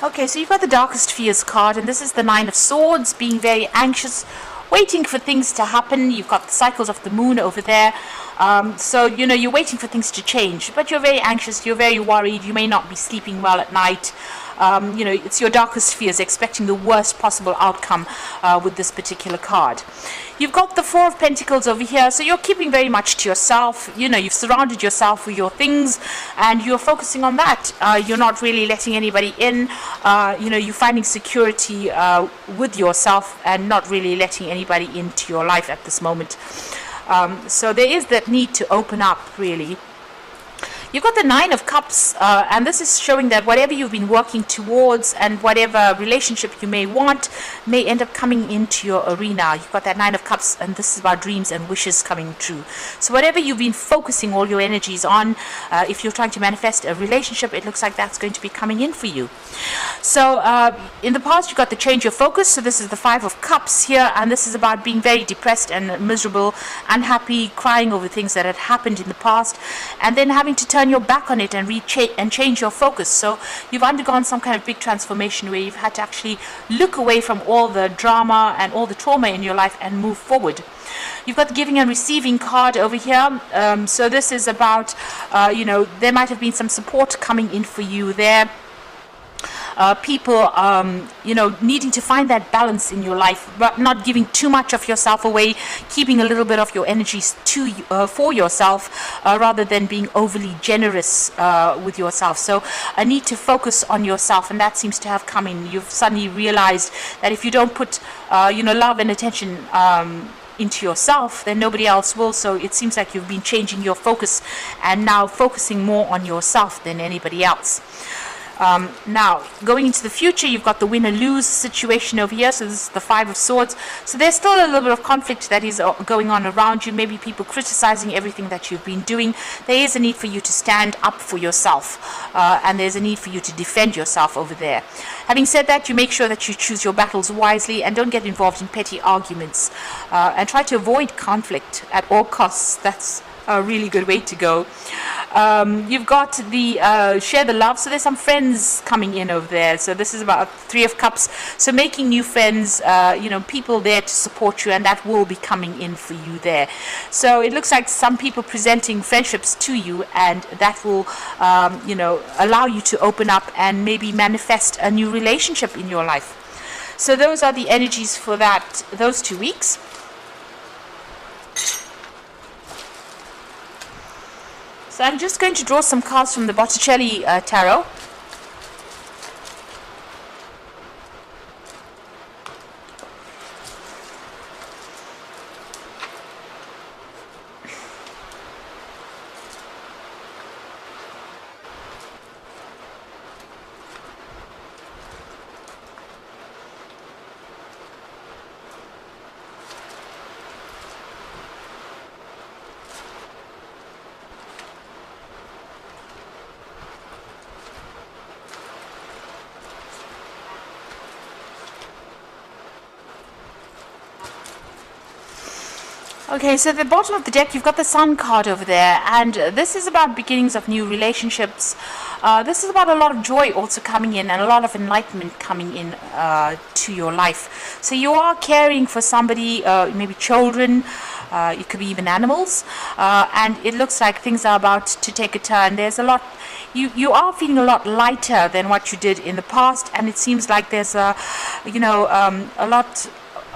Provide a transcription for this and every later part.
Okay, so you've got the Darkest Fears card, and this is the Nine of Swords, being very anxious, waiting for things to happen. You've got the cycles of the moon over there. So, you're waiting for things to change, but you're very anxious, you're very worried, you may not be sleeping well at night. It's your darkest fears, expecting the worst possible outcome with this particular card. You've got the Four of Pentacles over here, so you're keeping very much to yourself. You've surrounded yourself with your things, and you're focusing on that. You're not really letting anybody in. You're finding security with yourself and not really letting anybody into your life at this moment. So there is that need to open up, really. You've got the Nine of Cups, and this is showing that whatever you've been working towards and whatever relationship you may want may end up coming into your arena. You've got that Nine of Cups, and this is about dreams and wishes coming true. So whatever you've been focusing all your energies on, if you're trying to manifest a relationship, it looks like that's going to be coming in for you. So in the past, you've got the change of focus. So this is the Five of Cups here, and this is about being very depressed and miserable, unhappy, crying over things that had happened in the past, and then having to turn your back on it and change your focus. So you've undergone some kind of big transformation where you've had to actually look away from all the drama and all the trauma in your life and move forward. You've got the Giving and Receiving card over here. So this is about, there might have been some support coming in for you there. People, needing to find that balance in your life, but not giving too much of yourself away, keeping a little bit of your energies for yourself, rather than being overly generous with yourself. So a need to focus on yourself, and that seems to have come in. You've suddenly realized that if you don't put, love and attention into yourself, then nobody else will. So it seems like you've been changing your focus and now focusing more on yourself than anybody else. Now, going into the future, you've got the win or lose situation over here. So this is the Five of Swords. So there's still a little bit of conflict that is going on around you. Maybe people criticizing everything that you've been doing. There is a need for you to stand up for yourself, and there's a need for you to defend yourself over there. Having said that, you make sure that you choose your battles wisely and don't get involved in petty arguments, and try to avoid conflict at all costs. That's a really good way to go. You've got the share the love. So there's some friends coming in over there. So this is about Three of Cups. So making new friends, people there to support you, and that will be coming in for you there. So it looks like some people presenting friendships to you, and that will, allow you to open up and maybe manifest a new relationship in your life. So those are the energies for those 2 weeks. So I'm just going to draw some cards from the Botticelli Tarot. Okay, so at the bottom of the deck, you've got the Sun card over there, and this is about beginnings of new relationships. This is about a lot of joy also coming in and a lot of enlightenment coming in to your life. So you are caring for somebody, maybe children, it could be even animals, and it looks like things are about to take a turn. There's a lot. You are feeling a lot lighter than what you did in the past, and it seems like there's a lot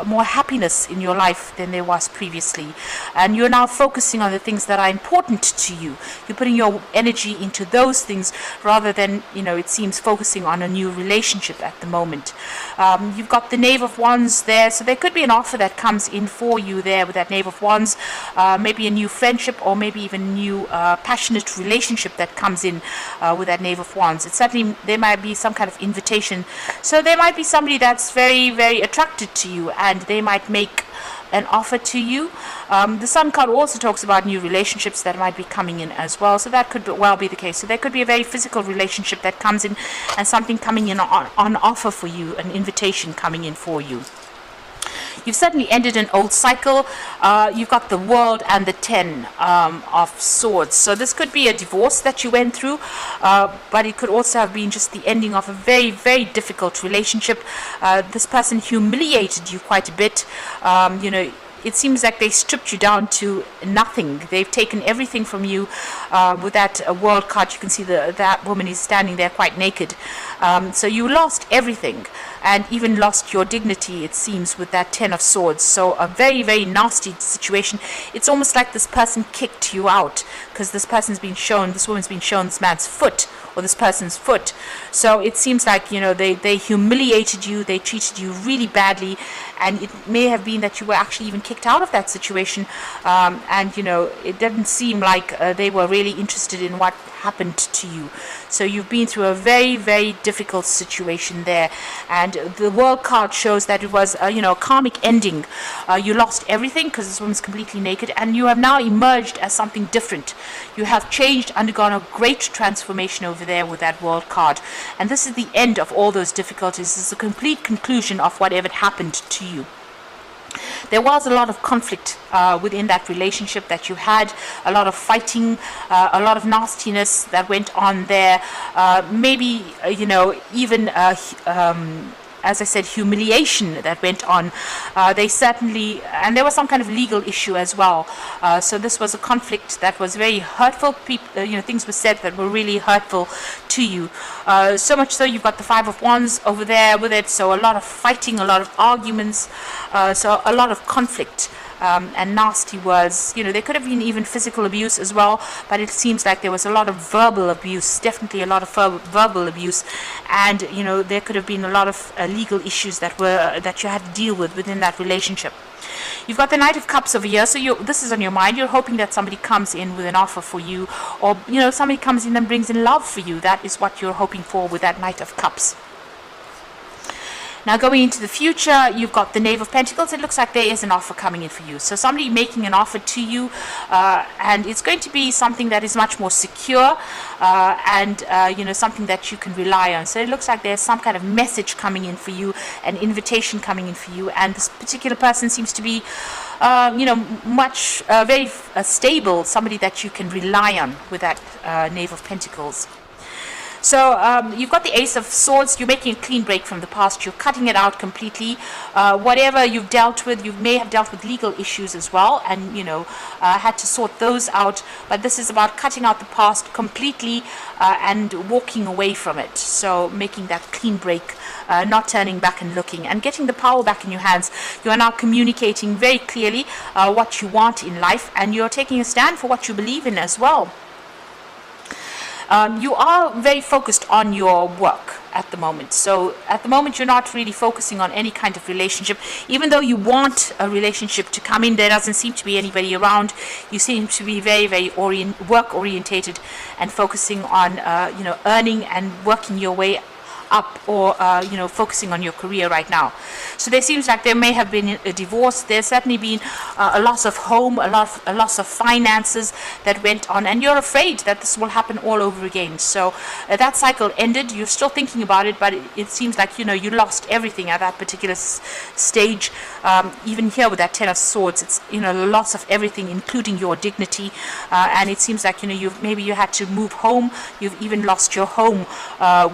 more happiness in your life than there was previously, and you're now focusing on the things that are important to you. You're putting your energy into those things rather than, it seems, focusing on a new relationship at the moment. You've got the Knave of Wands there, so there could be an offer that comes in for you there with that Knave of Wands, maybe a new friendship or maybe even a new passionate relationship that comes in with that Knave of Wands. It's certainly, there might be some kind of invitation. So there might be somebody that's very, very attracted to you, and they might make an offer to you. The Sun card also talks about new relationships that might be coming in as well, so that could well be the case. So there could be a very physical relationship that comes in, and something coming in on offer for you, an invitation coming in for you. You've certainly ended an old cycle. You've got the World and the 10 of Swords. So this could be a divorce that you went through, but it could also have been just the ending of a very, very difficult relationship. This person humiliated you quite a bit. It seems like they stripped you down to nothing. They've taken everything from you. With that World card, you can see that woman is standing there quite naked. So you lost everything, and even lost your dignity, it seems, with that 10 of Swords. So a very, very nasty situation. It's almost like this person kicked you out, because this woman's been shown this man's foot, or this person's foot. So it seems like, they humiliated you, they treated you really badly, and it may have been that you were actually even kicked out of that situation, and it didn't seem like they were really interested in what happened to you. So you've been through a very, very difficult situation there, and the World card shows that it was a karmic ending. You lost everything because this woman's completely naked, and you have now emerged as something different. You have changed, undergone a great transformation over there with that World card, and this is the end of all those difficulties. This is a complete conclusion of whatever happened to you. There was a lot of conflict within that relationship that you had, a lot of fighting, a lot of nastiness that went on there. Maybe, even as I said, humiliation that went on. They certainly, and there was some kind of legal issue as well. So this was a conflict that was very hurtful. Things were said that were really hurtful to you. So much so you've got the 5 of Wands over there with it. So a lot of fighting, a lot of arguments, so a lot of conflict. And nasty words. There could have been even physical abuse as well, but it seems like there was a lot of verbal abuse, definitely a lot of verbal abuse, and there could have been a lot of legal issues that you had to deal with within that relationship. You've got the Knight of Cups over here, so this is on your mind. You're hoping that somebody comes in with an offer for you, or somebody comes in and brings in love for you. That is what you're hoping for with that Knight of Cups. Now going into the future, you've got the Knave of Pentacles. It looks like there is an offer coming in for you. So somebody making an offer to you, and it's going to be something that is much more secure, and something that you can rely on. So it looks like there's some kind of message coming in for you, an invitation coming in for you, and this particular person seems to be very stable, somebody that you can rely on with that Knave of Pentacles. So you've got the Ace of Swords. You're making a clean break from the past. You're cutting it out completely. Whatever you've dealt with, you may have dealt with legal issues as well, and had to sort those out. But this is about cutting out the past completely and walking away from it. So making that clean break, not turning back and looking, and getting the power back in your hands. You are now communicating very clearly what you want in life, and you're taking a stand for what you believe in as well. You are very focused on your work at the moment. So at the moment, you're not really focusing on any kind of relationship. Even though you want a relationship to come in, there doesn't seem to be anybody around. You seem to be very, very work orientated and focusing on, earning and working your way up, or focusing on your career right now. So there seems like there may have been a divorce. There's certainly been a loss of home, a loss of finances that went on, and you're afraid that this will happen all over again. So that cycle ended. You're still thinking about it, but it seems like you lost everything at that particular stage. Even here with that 10 of Swords, it's the loss of everything, including your dignity, and it seems like maybe you had to move home. You've even lost your home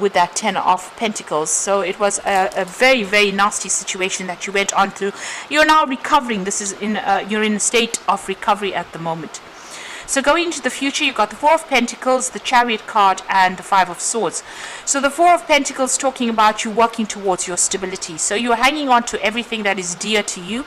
with that 10 of Pentacles. So it was a very, very nasty situation that you went on through. You're now recovering. This is you're in a state of recovery at the moment. So going into the future, you've got the 4 of Pentacles, the Chariot card, and the 5 of Swords. So the 4 of Pentacles talking about you working towards your stability. So you're hanging on to everything that is dear to you,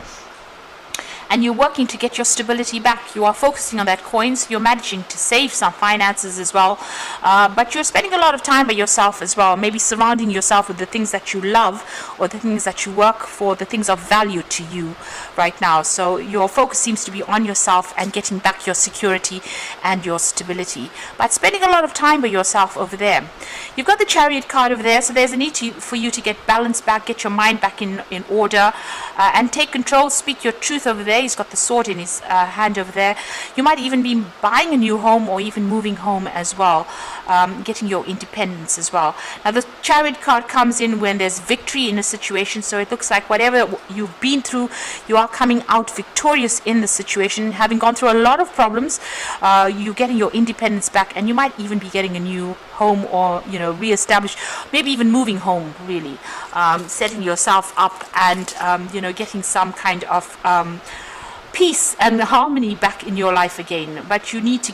and you're working to get your stability back. You are focusing on that coins. You're managing to save some finances as well, but you're spending a lot of time by yourself as well, maybe surrounding yourself with the things that you love, or the things that you work for, the things of value to you right now. So your focus seems to be on yourself and getting back your security and your stability, but spending a lot of time by yourself over there. You've got the Chariot card over there, so there's a need for you to get balance back, get your mind back in order, and take control, speak your truth over there. there. He's got the sword in his hand over there. You might even be buying a new home or even moving home as well, getting your independence as well. Now the Chariot card comes in when there's victory in a situation, so it looks like whatever you've been through, you are coming out victorious in the situation. Having gone through a lot of problems, you're getting your independence back, and you might even be getting a new home, or re-establish, maybe even moving home, really, setting yourself up, and getting some kind of peace and harmony back in your life again. But you need to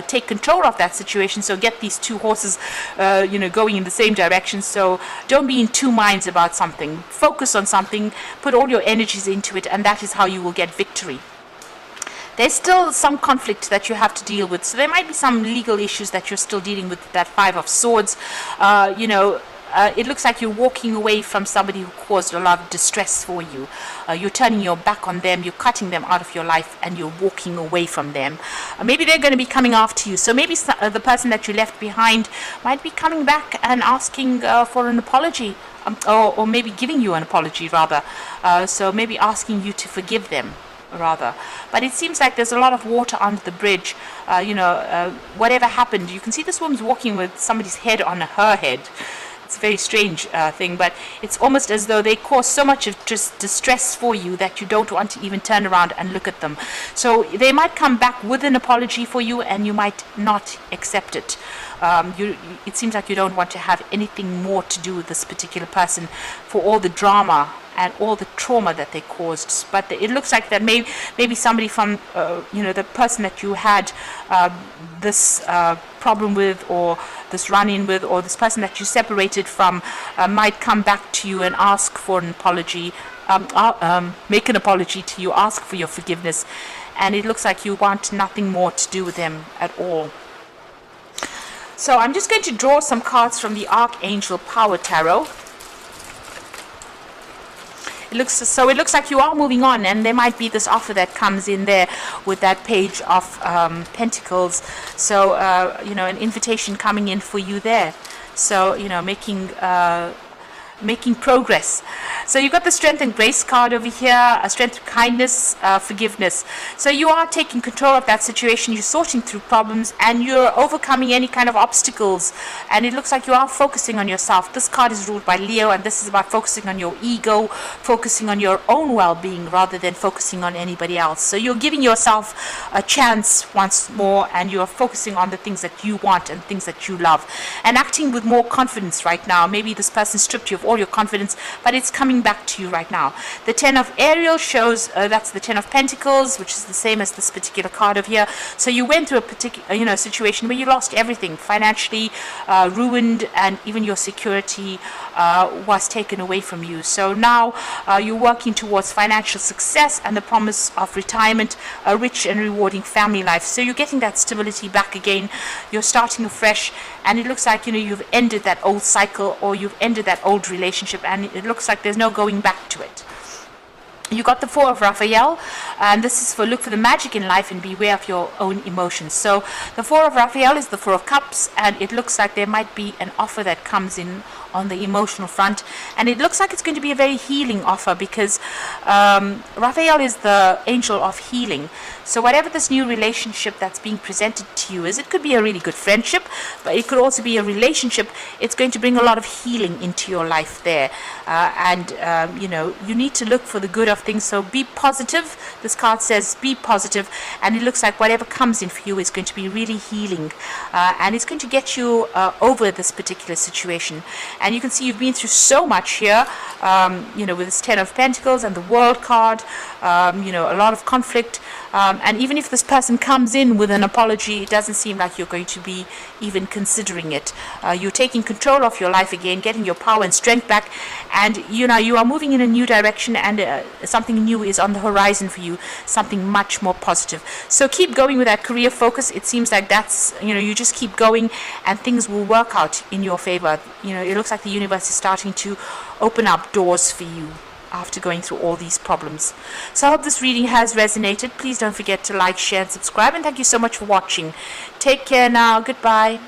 take control of that situation. So get these two horses going in the same direction. So don't be in two minds about something. Focus on something, put all your energies into it, and that is how you will get victory. There's still some conflict that you have to deal with. So there might be some legal issues that you're still dealing with. That Five of Swords, it looks like you're walking away from somebody who caused a lot of distress for you. You're turning your back on them, you're cutting them out of your life, and you're walking away from them. Maybe they're going to be coming after you. So maybe the person that you left behind might be coming back and asking for an apology, or maybe giving you an apology, rather. So maybe asking you to forgive them, rather. But it seems like there's a lot of water under the bridge. Whatever happened, you can see this woman's walking with somebody's head on her head. It's a very strange thing, but it's almost as though they cause so much of just distress for you that you don't want to even turn around and look at them. So they might come back with an apology for you, and you might not accept it. It seems like you don't want to have anything more to do with this particular person for all the drama and all the trauma that they caused. But it looks like that maybe somebody from the person that you had this problem with, or this run-in with, or this person that you separated from, might come back to you and ask for an apology, make an apology to you, ask for your forgiveness, and it looks like you want nothing more to do with them at all. So I'm just going to draw some cards from the Archangel Power Tarot. It looks like you are moving on, and there might be this offer that comes in there with that Page of Pentacles. So an invitation coming in for you there. So making progress. So you've got the Strength and Grace card over here, a strength, kindness, forgiveness. So you are taking control of that situation, you're sorting through problems, and you're overcoming any kind of obstacles, and it looks like you are focusing on yourself. This card is ruled by Leo, and this is about focusing on your ego, focusing on your own well-being rather than focusing on anybody else. So you're giving yourself a chance once more, and you're focusing on the things that you want and things that you love, and acting with more confidence right now. Maybe this person stripped you of all your confidence, but it's coming back to you right now. The Ten of Ariel shows that's the Ten of Pentacles, which is the same as this particular card over here. So you went through a particular situation where you lost everything, financially ruined, and even your security was taken away from you. So now you're working towards financial success and the promise of retirement, a rich and rewarding family life. So you're getting that stability back again. You're starting afresh, and it looks like you've ended that old cycle, or you've ended that old relationship, and it looks like there's no going back to it. You got the Four of Raphael, and this is for look for the magic in life and beware of your own emotions. So the Four of Raphael is the Four of Cups, and it looks like there might be an offer that comes in on the emotional front, and it looks like it's going to be a very healing offer, because Raphael is the angel of healing. So whatever this new relationship that's being presented to you is, it could be a really good friendship, but it could also be a relationship. It's going to bring a lot of healing into your life there, you need to look for the good of things. So be positive. This card says be positive, and it looks like whatever comes in for you is going to be really healing, and it's going to get you over this particular situation. And you can see you've been through so much here, with this Ten of Pentacles and the World card, a lot of conflict. And even if this person comes in with an apology, it doesn't seem like you're going to be even considering it. You're taking control of your life again, getting your power and strength back, and you are moving in a new direction, and something new is on the horizon for you, something much more positive. So keep going with that career focus. It seems like that's, you just keep going, and things will work out in your favor. It looks like the universe is starting to open up doors for you after going through all these problems. So I hope this reading has resonated. Please don't forget to like, share, and subscribe, and thank you so much for watching. Take care now. Goodbye.